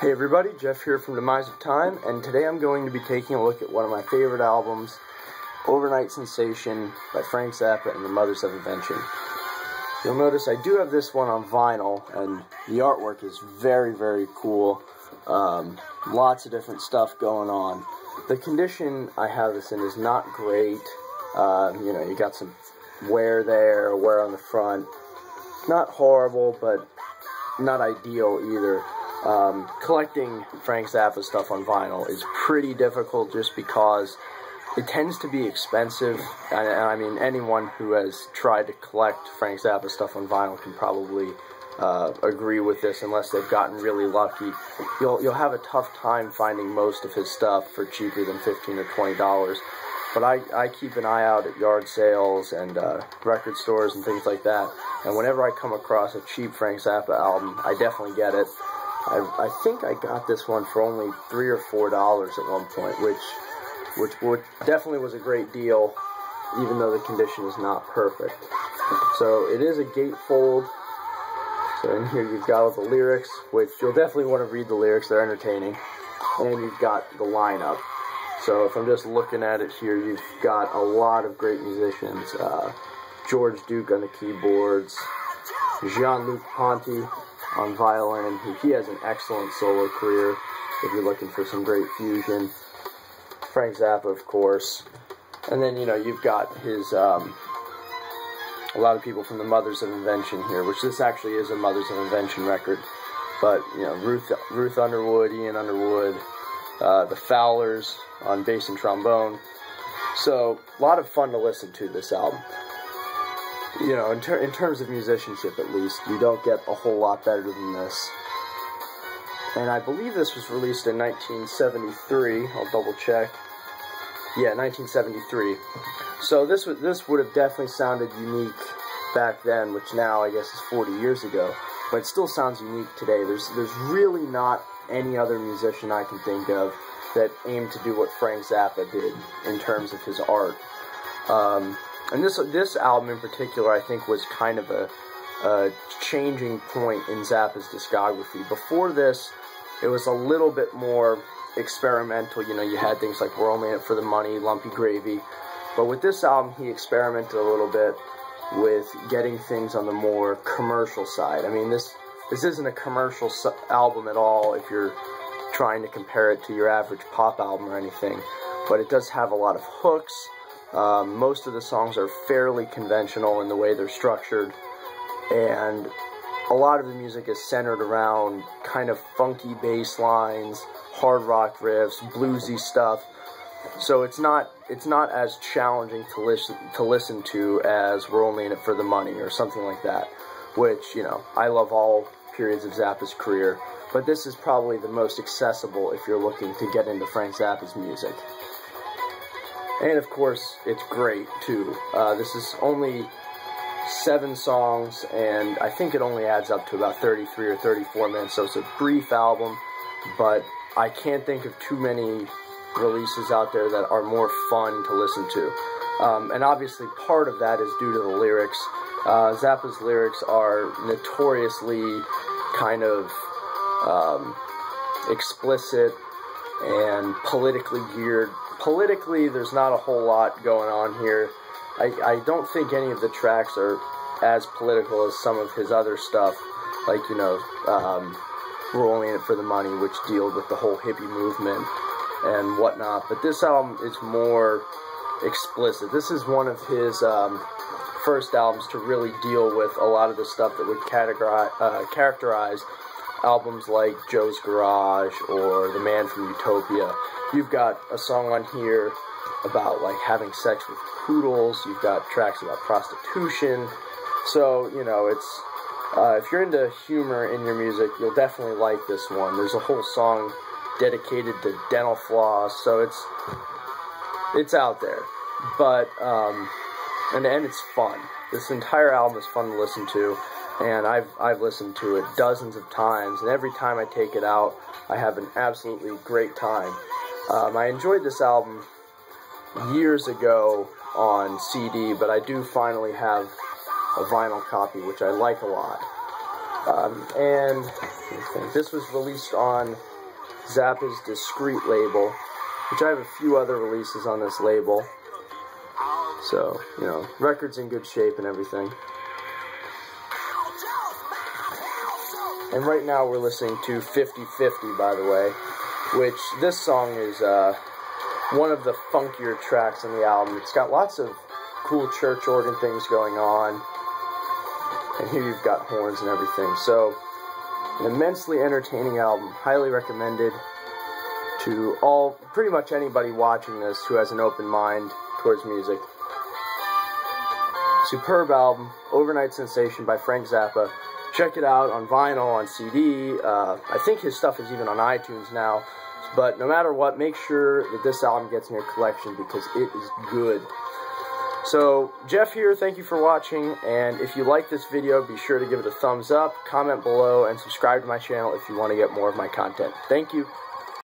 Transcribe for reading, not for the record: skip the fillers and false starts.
Hey everybody, Jeff here from Demise of Time, and today I'm going to be taking a look at one of my favorite albums, Over-Nite Sensation by Frank Zappa and the Mothers of Invention. You'll notice I do have this one on vinyl, and the artwork is very, very cool. Lots of different stuff going on. The condition I have this in is not great. You got some wear there, wear on the front. Not horrible, but not ideal either. Collecting Frank Zappa stuff on vinyl is pretty difficult just because it tends to be expensive, and I mean anyone who has tried to collect Frank Zappa stuff on vinyl can probably agree with this unless they've gotten really lucky. You'll have a tough time finding most of his stuff for cheaper than $15 or $20, but I keep an eye out at yard sales and record stores and things like that, and whenever I come across a cheap Frank Zappa album, I definitely get it. I think I got this one for only $3 or $4 at one point, which definitely was a great deal, even though the condition is not perfect. So it is a gatefold. So in here you've got all the lyrics, which you'll definitely want to read the lyrics, they're entertaining. And you've got the lineup. So if I'm just looking at it here, you've got a lot of great musicians. George Duke on the keyboards, Jean-Luc Ponty on violin. He has an excellent solo career if you're looking for some great fusion. Frank Zappa, of course. And then, you've got his, a lot of people from the Mothers of Invention here, which this actually is a Mothers of Invention record. But, Ruth Underwood, Ian Underwood, the Fowlers on bass and trombone. So, a lot of fun to listen to this album. In terms of musicianship at least, you don't get a whole lot better than this. And I believe this was released in 1973. I'll double check. Yeah, 1973. So this would have definitely sounded unique back then, which now I guess is 40 years ago. But it still sounds unique today. There's really not any other musician I can think of that aimed to do what Frank Zappa did in terms of his art. And this album in particular, I think, was kind of a changing point in Zappa's discography. Before this, it was a little bit more experimental. You had things like We're Only In It For The Money, Lumpy Gravy. But with this album, he experimented a little bit with getting things on the more commercial side. I mean, this isn't a commercial album at all if you're trying to compare it to your average pop album or anything. But it does have a lot of hooks. Most of the songs are fairly conventional in the way they're structured, and a lot of the music is centered around kind of funky bass lines, hard rock riffs, bluesy stuff. So it's not as challenging to listen to as We're Only In It For The Money or something like that, which, I love all periods of Zappa's career, but this is probably the most accessible if you're looking to get into Frank Zappa's music. And of course, it's great too. This is only 7 songs, and I think it only adds up to about 33 or 34 minutes, so it's a brief album, but I can't think of too many releases out there that are more fun to listen to. And obviously part of that is due to the lyrics. Zappa's lyrics are notoriously kind of explicit and politically geared. Politically, there's not a whole lot going on here. I don't think any of the tracks are as political as some of his other stuff, like, We're Only In It For The Money, which deals with the whole hippie movement and whatnot. But this album is more explicit. This is one of his first albums to really deal with a lot of the stuff that would characterize albums like Joe's Garage or The Man From Utopia. You've got a song on here about, like, having sex with poodles. You've got tracks about prostitution. So, it's, if you're into humor in your music, you'll definitely like this one. There's a whole song dedicated to dental floss, so it's out there. But, and it's fun. This entire album is fun to listen to, and I've listened to it dozens of times, and every time I take it out, I have an absolutely great time. I enjoyed this album years ago on CD, but I do finally have a vinyl copy, which I like a lot. And this was released on Zappa's Discreet label, which I have a few other releases on this label. So, you know, record's in good shape and everything. And right now we're listening to 50/50, by the way, which this song is one of the funkier tracks on the album. It's got lots of cool church organ things going on. And here you've got horns and everything. So, an immensely entertaining album. Highly recommended to pretty much anybody watching this who has an open mind towards music. Superb album, Over-Nite Sensation by Frank Zappa. Check it out on vinyl, on CD. I think his stuff is even on iTunes now. But no matter what, make sure that this album gets in your collection because it is good. So, Jeff here, thank you for watching, and if you like this video, be sure to give it a thumbs up, comment below, and subscribe to my channel if you want to get more of my content. Thank you.